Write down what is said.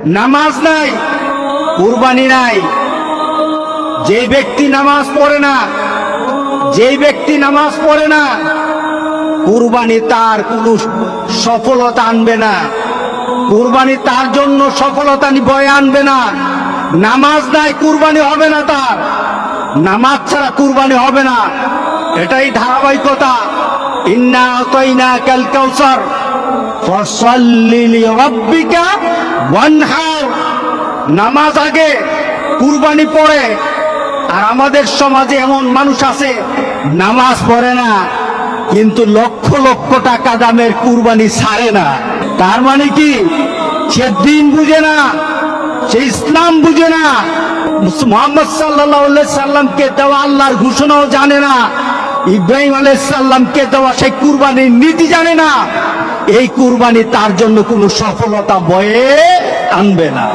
নামাজ নাই, কুরবানি নাই। যে ব্যক্তি নামাজ পড়ে না, কুরবানি তার কোনো সফলতা আনবে না। কুরবানি তার জন্য সফলতা বয়ে আনবে না। নামাজ নাই, কুরবানি হবে না তার। নামাজ ছাড়া কুরবানি হবে না, এটাই ধারাবাহিকতা। ইন্না আতাইনাকাল কাউসার ফাসাল্লি লিরাব্বিকা ওয়ানহার। নামাজ আগে, কুরবানি পরে। আর আমাদের সমাজে এমন মানুষ আছে নামাজ পড়ে না, কিন্তু লক্ষ লক্ষ টাকা দামের কুরবানি ছাড়ে না। তার মানে কি? সে দিন বুঝে না, সে ইসলাম বুঝে না, মুহাম্মদ সাল্লাল্লাহু আলাইহি সাল্লামকে দেওয়া আল্লাহর ঘোষণাও জানে না, ইব্রাহিম আলাইহিস সালামকে দেওয়া সেই কুরবানির নীতি জানে না। এই কুরবানি তার জন্য কোনো সফলতা বয়ে আনবে না।